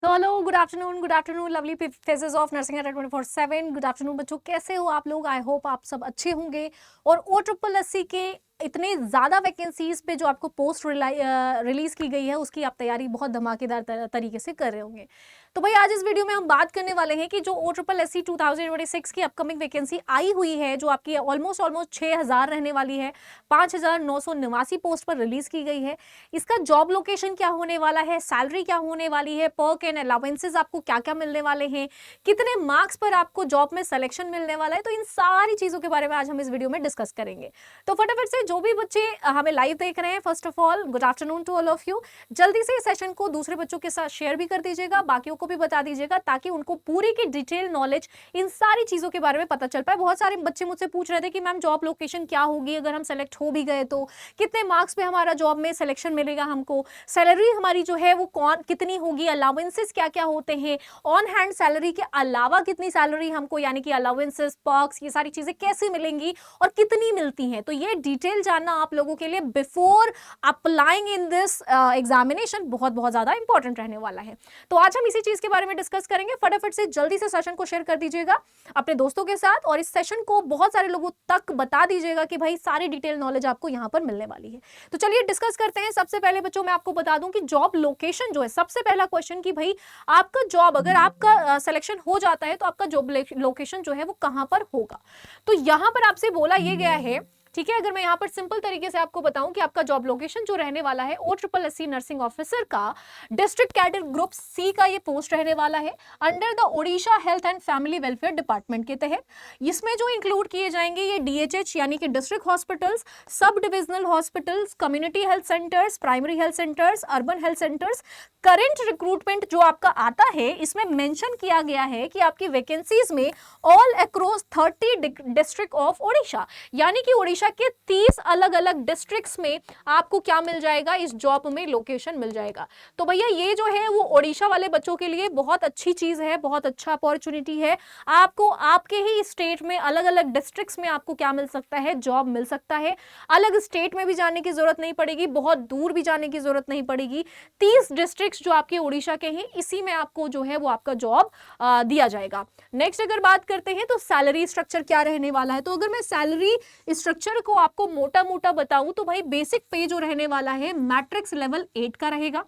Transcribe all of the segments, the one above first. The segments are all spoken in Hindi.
So hello, good afternoon lovely faces of nursing eight 24/7। Good afternoon बच्चों, कैसे हो आप लोग? आई होप आप सब अच्छे होंगे। और OSSC के इतने ज़्यादा वैकेंसीज पे जो आपको पोस्ट रिलीज की गई है उसकी आप तैयारी बहुत धमाकेदार तरीके से कर रहे होंगे। तो भाई आज इस वीडियो में हम बात करने वाले हैं कि जो OSSC 2026 की अपकमिंग वैकेंसी आई हुई है, जो आपकी ऑलमोस्ट 6000 रहने वाली है, 5989 पोस्ट पर रिलीज की गई है। इसका जॉब लोकेशन क्या होने वाला है, सैलरी क्या होने वाली है, पर्क एंड अलाउंसेस आपको क्या क्या मिलने वाले हैं, कितने मार्क्स पर आपको जॉब में सिलेक्शन मिलने वाला है, तो इन सारी चीजों के बारे में आज हम इस वीडियो में डिस्कस करेंगे। तो फटाफट से जो भी बच्चे हमें लाइव देख रहे हैं, first of all good afternoon to all of you. जल्दी से इस सेशन को दूसरे बच्चों के साथ शेयर भी कर दीजिएगा, बाकियों को भी बता दीजिएगा, ताकि उनको पूरी की डिटेल नॉलेज इन सारी चीजों के बारे में पता चल पाए। बहुत सारे बच्चे मुझसे पूछ रहे थे कि मैम जॉब लोकेशन क्या होगी, अगर हम सेलेक्ट हो भी गए तो कितने मार्क्स पे हमारा जॉब में सिलेक्शन मिलेगा, हमको सैलरी हमारी जो है वो कितनी होगी, अलाउंसेस क्या क्या होते हैं, ऑन हैंड सैलरी के अलावा कितनी सैलरी हमको, यानी कि अलाउंसेस, पर्क्स, ये सारी चीजें कैसे मिलेंगी और कितनी मिलती हैं। तो ये डिटेल जानना आप लोगों के लिए before applying in this examination बहुत बहुत ज्यादा इंपॉर्टेंट रहने वाला है। तो आज हम इसी चीज के बारे में डिस्कस करेंगे। फटाफट से जल्दी से सेशन को शेयर कर दीजिएगा अपने दोस्तों के साथ, और इस सेशन को बहुत सारे लोगों तक बता दीजिएगा कि भाई सारी डिटेल नॉलेज आपको यहाँ पर मिलने वाली है। तो चलिए डिस्कस करते हैं। सबसे पहले बच्चों मैं आपको बता दूं कि जॉब लोकेशन जो है, सबसे पहला क्वेश्चन कि भाई आपका जॉब, अगर आपका सिलेक्शन हो जाता है तो आपका जॉब लोकेशन जो है वो कहां पर होगा। तो यहां पर आपसे बोला यह गया है, ठीक है, अगर मैं यहाँ पर सिंपल तरीके से आपको बताऊं कि आपका जॉब लोकेशन जो रहने वाला है, OSSC नर्सिंग ऑफिसर का डिस्ट्रिक्ट कैडर ग्रुप सी का ये पोस्ट रहने वाला है, under the Odisha health and family welfare department के तहत। इसमें जो इंक्लूड किए जाएंगे ये DHH यानी कि district hospitals, sub divisional hospitals, community health centres, primary health centres, urban health centres. Current recruitment जो आपका आता है, इसमें मेंशन किया गया है कि आपकी वैकेंसीज में all across 30 district of Odisha, यानी कि ओडिशा के 30 अलग अलग डिस्ट्रिक्ट्स में आपको क्या मिल जाएगा, इस जॉब में लोकेशन मिल जाएगा। तो भैया ये जो है वो ओडिशा वाले बच्चों के लिए बहुत अच्छी चीज है, बहुत अच्छा अपॉर्चुनिटी है। आपको आपके ही स्टेट में अलग अलग डिस्ट्रिक्ट्स में आपको क्या मिल सकता है, जॉब मिल सकता है। अलग स्टेट में भी जाने की जरूरत नहीं पड़ेगी, बहुत दूर भी जाने की जरूरत नहीं पड़ेगी। 30 डिस्ट्रिक्ट्स जो आपके ओडिशा के हैं, इसी में आपको जो है वो आपका जॉब दिया जाएगा। नेक्स्ट अगर बात करते हैं तो सैलरी स्ट्रक्चर क्या रहने वाला है। तो अगर मैं सैलरी स्ट्रक्चर को आपको मोटा मोटा बताऊं तो भाई बेसिक पे जो रहने वाला है मैट्रिक्स लेवल 8 का रहेगा,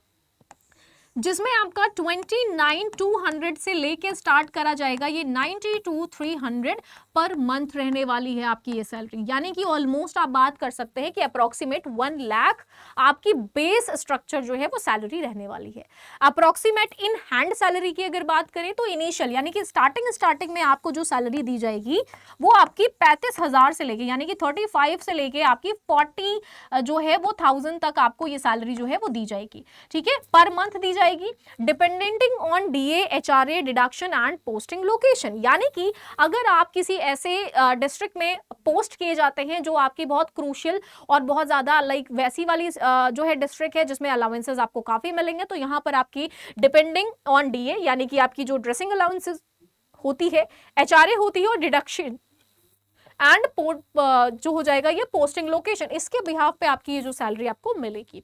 जिसमें आपका 29,200 से लेके स्टार्ट करा जाएगा, ये 92,300 पर मंथ रहने वाली है आपकी ये सैलरी। यानी कि ऑलमोस्ट आप बात कर सकते हैं कि अप्रोक्सीमेट 1 लाख आपकी बेस स्ट्रक्चर जो है वो सैलरी रहने वाली है। अप्रोक्सीमेट इन हैंड सैलरी की अगर बात करें तो इनिशियल यानी कि स्टार्टिंग में आपको जो सैलरी दी जाएगी वो आपकी 35,000 से लेके, यानी कि 35 से लेके आपकी 40 जो है वो 1000 तक आपको ये सैलरी जो है वो दी जाएगी, ठीक है, पर मंथ दी जाएगी, depending on DA, HRA deduction and posting location. यानी कि अगर आप किसी ऐसे डिस्ट्रिक्ट में पोस्ट किए जाते हैं जो आपकी बहुत क्रूशियल और बहुत ज्यादा लाइक वैसी वाली जो है डिस्ट्रिक्ट है जिसमें अलाउंसेस आपको काफी मिलेंगे, तो यहाँ पर आपकी डिपेंडिंग ऑन DA यानी कि आपकी जो ड्रेसिंग अलाउंसेस होती है, HRA होती है, और डिडक्शन एंड जो हो जाएगा ये पोस्टिंग लोकेशन, इसके बिहाफ पे आपकी ये जो सैलरी आपको मिलेगी।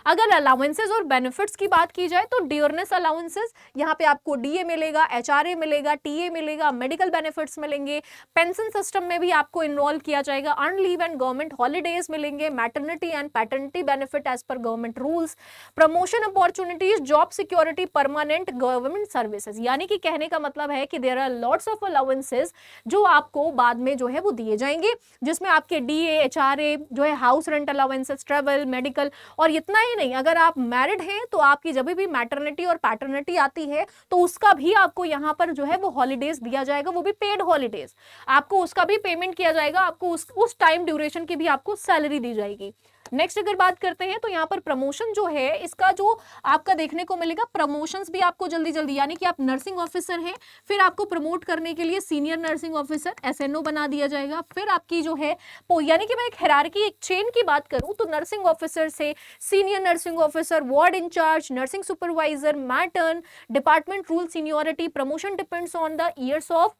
अगर अलाउंसेस और बेनिफिट्स की बात की जाए तो डियरनेस अलाउंसेस, यहाँ पे आपको DA मिलेगा, HRA मिलेगा, TA मिलेगा, मेडिकल बेनिफिट्स मिलेंगे, पेंशन सिस्टम में भी आपको इन्वॉल्व किया जाएगा, earn leave and government holidays मिलेंगे, maternity and paternity benefit as per government rules, promotion opportunities, job security, permanent government services. यानी कि कहने का मतलब है कि there are lots of allowances जो आपको बाद में जो है वो दिए जाएंगे, जिसमें आपके DA, HRA जो है, house rent allowances, travel, medical, और इतना ही नहीं, अगर आप मैरिड हैं तो आपकी जब भी मैटरनिटी और पैटर्निटी आती है तो उसका भी आपको यहाँ पर जो है वो हॉलीडेज दिया जाएगा, वो भी पेड हॉलीडेज, आपको उसका भी पेमेंट किया जाएगा, आपको उस टाइम ड्यूरेशन की भी आपको सैलरी दी जाएगी। नेक्स्ट अगर बात करते हैं तो यहाँ पर प्रमोशन जो है, इसका जो आपका देखने को मिलेगा, प्रमोशंस भी आपको जल्दी जल्दी, यानी कि आप नर्सिंग ऑफिसर हैं, फिर आपको प्रमोट करने के लिए सीनियर नर्सिंग ऑफिसर SNO बना दिया जाएगा, फिर आपकी जो है यानी कि मैं एक हायरार्की, एक चेन की बात करूं तो नर्सिंग ऑफिसर से senior nursing officer, ward incharge, nursing supervisor, matron, department rule, seniority, promotion depends on the years of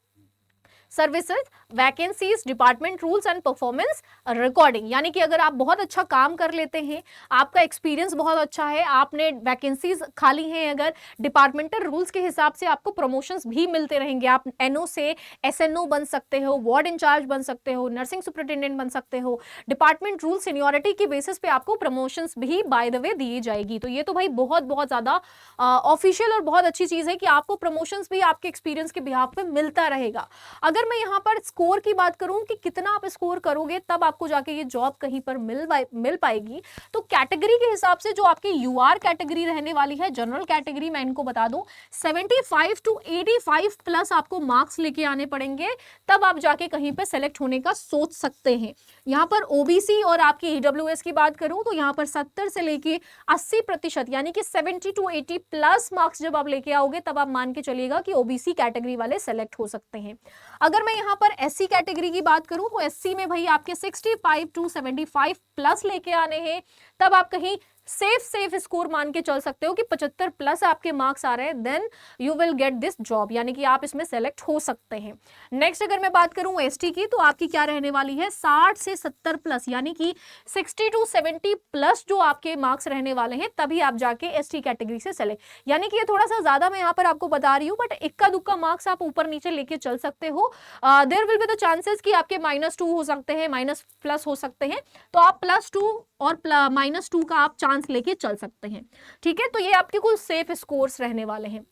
services, vacancies, department rules and performance recording. यानी कि अगर आप बहुत अच्छा काम कर लेते हैं, आपका एक्सपीरियंस बहुत अच्छा है, आपने वैकेंसीज खाली हैं, अगर डिपार्टमेंटल रूल्स के हिसाब से आपको प्रमोशंस भी मिलते रहेंगे। आप एनओ से एसएनओ बन सकते हो, वार्ड इंचार्ज बन सकते हो, नर्सिंग सुपरिटेंडेंट बन सकते हो। डिपार्टमेंट रूल सीनियरिटी की बेसिस पे आपको प्रमोशंस भी बाय द वे दी जाएगी। तो ये तो भाई बहुत बहुत ज्यादा ऑफिशियल और बहुत अच्छी चीज है कि आपको प्रमोशंस भी आपके एक्सपीरियंस के बिहाफ पे मिलता रहेगा। अगर मैं यहाँ पर स्कोर की बात करूं कि कितना आप स्कोर करोगे तब आपको जाके ये जॉब कहीं पर मिल पाएगी, तो कैटेगरी के हिसाब से जो आपकी यूआर कैटेगरी रहने वाली है, जनरल कैटेगरी, मैं इनको बता दूं 75 to 85 प्लस आपको मार्क्स लेके आने पड़ेंगे, तब आप जाके कहीं पे सेलेक्ट होने का सोच सकते हैं। यहाँ पर ओबीसी और आपकी ईडब्ल्यूएस की बात करूं तो यहाँ पर 70 से लेके 80% यानी कि 70 to 80 प्लस मार्क्स जब आप लेके आओगे तब आप मान के चलिएगा कि ओबीसी कैटेगरी वाले सेलेक्ट हो सकते हैं। अगर मैं यहाँ पर एससी कैटेगरी की बात करूं तो एससी में भाई आपके 65 to 75 प्लस लेके आने हैं, तब आप कहीं सेफ स्कोर मान के चल सकते हो कि 75 प्लस आपके मार्क्स आ रहे हैं, then you will get this job, यानी कि आप इसमें सेलेक्ट हो सकते हैं। नेक्स्ट अगर मैं बात करूं एसटी की तो आपकी क्या रहने वाली है 60 से 70 प्लस, यानी कि 60 to 70 प्लस जो आपके मार्क्स रहने वाले हैं, तभी आप जाके एसटी कैटेगरी से सेलेक्ट, यानी कि ये थोड़ा सा ज्यादा मैं यहाँ पर आपको बता रही हूँ, बट इक्का दुक्का मार्क्स आप ऊपर नीचे लेके चल सकते हो। There will be the chances कि आपके -2 हो सकते हैं, माइनस प्लस हो सकते हैं, तो आप +2 और -2 का आप चांस लेके चल सकते हैं। ठीक है, तो ये आपके कुल सेफ स्कोर्स रहने वाले हैं।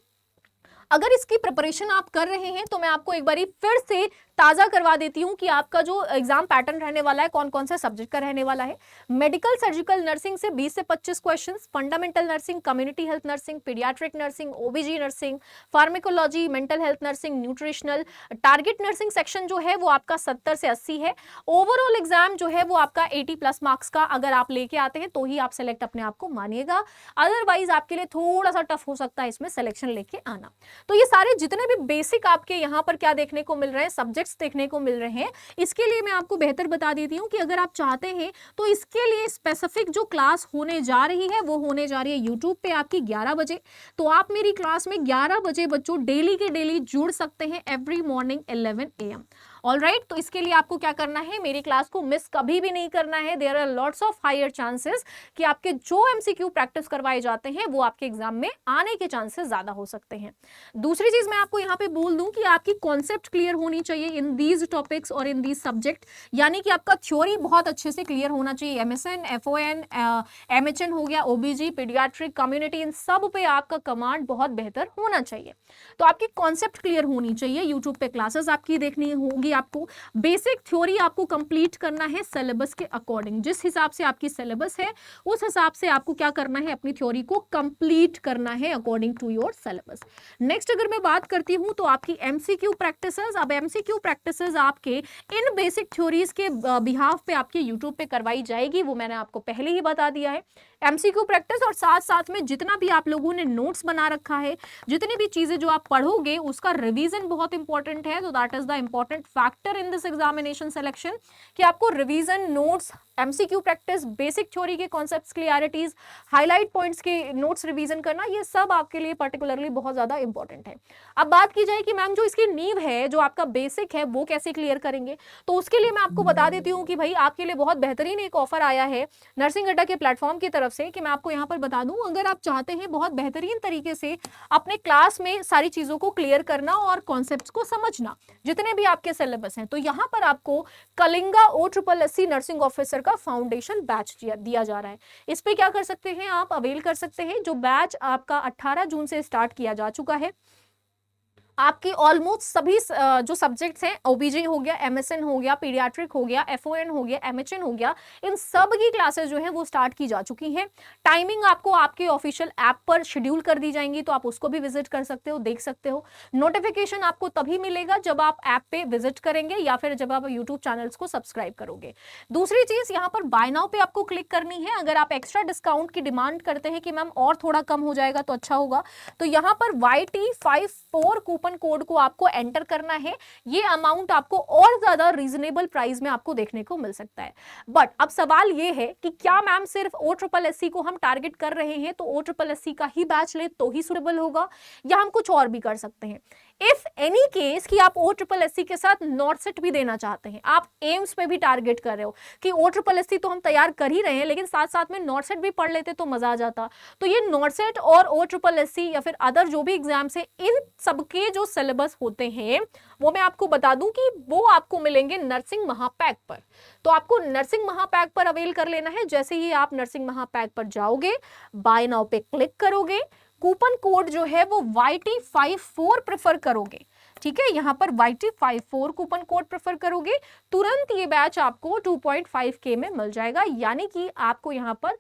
अगर इसकी प्रिपरेशन आप कर रहे हैं तो मैं आपको एक बारी फिर से ताजा करवा देती हूं कि आपका जो एग्जाम पैटर्न रहने वाला है कौन कौन से सब्जेक्ट का रहने वाला है। मेडिकल सर्जिकल नर्सिंग से 20 से 25 questions, fundamental nursing, community health nursing, paediatric nursing, ओबीजी nursing, pharmacology, mental health nursing, nutritional, target nursing section जो है वो आपका 70 से 80 है। ओवरऑल एग्जाम जो है वो आपका 80 प्लस मार्क्स का अगर आप लेके आते हैं तो ही आप सेलेक्ट अपने आप को मानिएगा, अदरवाइज आपके लिए थोड़ा सा टफ हो सकता है इसमें सिलेक्शन लेके आना। तो ये सारे जितने भी बेसिक आपके यहाँ पर क्या देखने को मिल रहे हैं, सब्जेक्ट्स देखने को मिल रहे हैं, इसके लिए मैं आपको बेहतर बता देती हूँ कि अगर आप चाहते हैं तो इसके लिए स्पेसिफिक जो क्लास होने जा रही है वो होने जा रही है यूट्यूब पे आपकी 11 बजे। तो आप मेरी क्लास में 11 बजे बच्चों डेली के डेली जुड़ सकते हैं, एवरी मॉर्निंग 11 AM। ऑलराइट, तो इसके लिए आपको क्या करना है, मेरी क्लास को मिस कभी भी नहीं करना है। There are lots of higher chances कि आपके जो एमसीक्यू प्रैक्टिस करवाए जाते हैं वो आपके एग्जाम में आने के चांसेस ज्यादा हो सकते हैं। दूसरी चीज मैं आपको यहाँ पे बोल दूं कि आपकी कॉन्सेप्ट क्लियर होनी चाहिए इन दीज टॉपिक्स और इन दीज सब्जेक्ट, यानी कि आपका थ्योरी बहुत अच्छे से क्लियर होना चाहिए। एमएसएन, एफओएन, एमएचएन हो गया, ओबीजी, पीडियाट्रिक, कम्युनिटी, इन सब पे आपका कमांड बहुत बेहतर होना चाहिए। तो आपकी कॉन्सेप्ट क्लियर होनी चाहिए। यूट्यूब पे क्लासेस आपकी देखनी होगी, आपको बेसिक थ्योरी आपको कंप्लीट करना है सिलेबस के अकॉर्डिंग। जिस हिसाब से आपकी सिलेबस है उस हिसाब से आपको क्या करना है, अपनी थ्योरी को कंप्लीट करना है according to your syllabus. Next अगर मैं बात करती हूं तो आपकी एमसीक्यू प्रैक्टिसेस, अब एमसीक्यू प्रैक्टिसेस आपके इन बेसिक थ्योरीज के बिहाफ पे आपके यूट्यूब पे करवाई जाएगी, वो मैंने आपको पहले ही बता दिया है। एमसीक्यू प्रैक्टिस और साथ साथ में जितना भी आप लोगों ने नोट्स बना रखा है, जितनी भी चीजें जो आप पढ़ोगे उसका रिवीजन बहुत इंपॉर्टेंट है। तो that is the important factor in this examination selection कि आपको revision, notes, MCQ practice, basic theory के कॉन्सेप्ट्स, क्लियरिटीज, हाईलाइट पॉइंट्स के नोट्स रिवीजन करना, ये सब आपके लिए पर्टिकुलरली बहुत ज्यादा इंपॉर्टेंट है। अब बात की जाए कि मैम जो इसकी नींव है, जो आपका बेसिक है, वो कैसे क्लियर करेंगे, तो उसके लिए मैं आपको बता देती हूँ कि भाई आपके लिए बहुत बेहतरीन एक ऑफर आया है नर्सिंग अड्डा के प्लेटफॉर्म की तरफ से, कि मैं आपको यहाँ पर बता दूं, अगर आप चाहते हैं बहुत बेहतरीन तरीके से अपने क्लास में सारी चीजों को क्लियर करना और कॉन्सेप्ट्स को समझना, जितने भी आपके सिलेबस हैं, तो यहाँ पर आपको कलिंगा OSSC नर्सिंग ऑफिसर का फाउंडेशन बैच दिया जा रहा है। इस पे क्या कर सकते हैं, आप अवेल कर सकते हैं। जो बैच आपका 18 जून से स्टार्ट किया जा चुका है। आपकी ऑलमोस्ट सभी जो सब्जेक्ट्स हैं, ओबीजी हो गया, एमएसएन हो गया, पीडियाट्रिक हो गया, एफओएन हो गया, एमएचएन हो गया, इन सब की क्लासेस जो हैं वो स्टार्ट की जा चुकी हैं। टाइमिंग आपको आपके ऑफिशियल ऐप पर शेड्यूल कर दी जाएंगी, तो आप उसको भी विजिट कर सकते हो, देख सकते हो। नोटिफिकेशन आपको तभी मिलेगा जब आप ऐप पे विजिट करेंगे या फिर जब आप यूट्यूब चैनल्स को सब्सक्राइब करोगे। दूसरी चीज, यहाँ पर बाय नाउ पे आपको क्लिक करनी है। अगर आप एक्स्ट्रा डिस्काउंट की डिमांड करते हैं कि मैम और थोड़ा कम हो जाएगा तो अच्छा होगा, तो यहाँ पर YT54 कूपन कोड को आपको एंटर करना है। ये अमाउंट आपको और ज्यादा रीजनेबल प्राइस में आपको देखने को मिल सकता है। बट अब सवाल ये है कि क्या मैम सिर्फ OSSC को हम टारगेट कर रहे हैं तो OSSC का ही बैच ले तो ही सुटेबल होगा, या हम कुछ और भी कर सकते हैं। इफ एनी केस कि आप OSSC के साथ नॉट सेट भी देना चाहते हैं, आप एम्स पे भी टारगेट कर रहे हो कि OSSC तो हम तैयार कर ही रहे हैं लेकिन साथ साथ में नॉट सेट भी पढ़ लेते तो मजा आ जाता, तो ये नॉट सेट और OSSC या फिर अदर जो भी एग्जाम्स है, इन सबके जो सिलेबस होते हैं वो मैं आपको बता दूं कि वो आपको मिलेंगे नर्सिंग महापैक पर। तो आपको नर्सिंग महापैक पर अवेल कर लेना है। जैसे ही आप नर्सिंग महापैक पर जाओगे, बाय नाउ पे क्लिक करोगे, कूपन कोड जो है वो YT54 प्रेफर करोगे, ठीक है, यहां पर YT54 कूपन कोड प्रेफर करोगे, तुरंत ये बैच आपको 2.5K में मिल जाएगा, यानी कि आपको यहां पर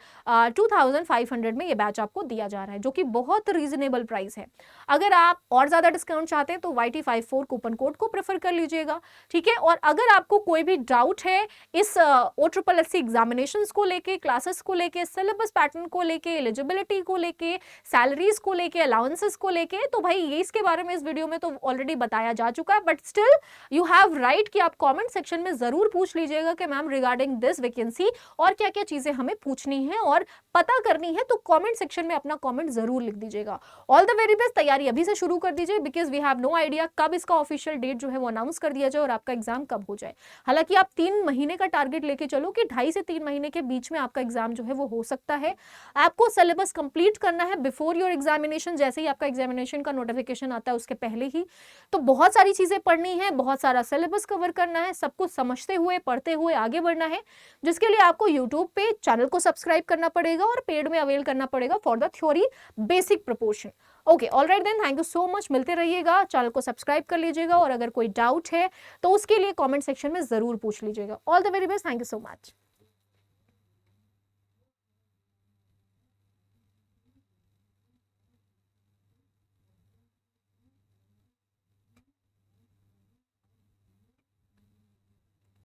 2500 में ये बैच आपको दिया जा रहा है, जो कि बहुत रीजनेबल प्राइस है। अगर आप और ज्यादा डिस्काउंट चाहते हैं तो YT54 कूपन कोड को प्रेफर कर लीजिएगा, ठीक है। और अगर आपको कोई भी डाउट है इस OSSC एग्जामिनेशंस को लेके, क्लासेस को लेके, सिलेबस पैटर्न को लेके, एलिजिबिलिटी को लेके, सैलरीज को लेके, अलाउंसेस को लेके, तो भाई ये इसके बारे में इस वीडियो में तो ऑलरेडी बताया जा चुका है, but still you have right कि आप कमेंट सेक्शन में जरूर पूछ लीजिएगा कि मैम रिगार्डिंग दिस वैकेंसी और क्या क्या चीजें हमें पूछनी है और पता करनी है, तो कमेंट सेक्शन में अपना कमेंट जरूर लिख दीजिएगा। ऑल द वेरी बेस्ट, तैयारी अभी से शुरू कर दीजिए, because we have no idea कब इसका ऑफिशियल डेट जो है वो अनाउंस कर दिया जाए और आपका एग्जाम कब हो जाए। हालांकि आप 3 महीने का टारगेट लेके चलो कि 2.5 से 3 महीने के बीच में आपका एग्जाम जो है वो हो सकता है। आपको सिलेबस कंप्लीट करना है बिफोर योर एग्जामिनेशन, जैसे ही आपका एग्जामिनेशन का नोटिफिकेशन आता है उसके पहले ही। तो बहुत सारी चीजें पढ़नी है, बहुत सारा सिलेबस कवर करना है, सब कुछ समझते हुए पढ़ते हुए आगे बढ़ना है, जिसके लिए आपको यूट्यूब पे चैनल को सब्सक्राइब करना पड़ेगा और पेड में अवेल करना पड़ेगा for the theory basic proportion. Okay, alright then, thank you so much, मिलते रहिएगा, चैनल को सब्सक्राइब कर लीजिएगा और अगर कोई डाउट है तो उसके लिए कमेंट सेक्शन में जरूर पूछ लीजिएगा। All the very best, thank you so much.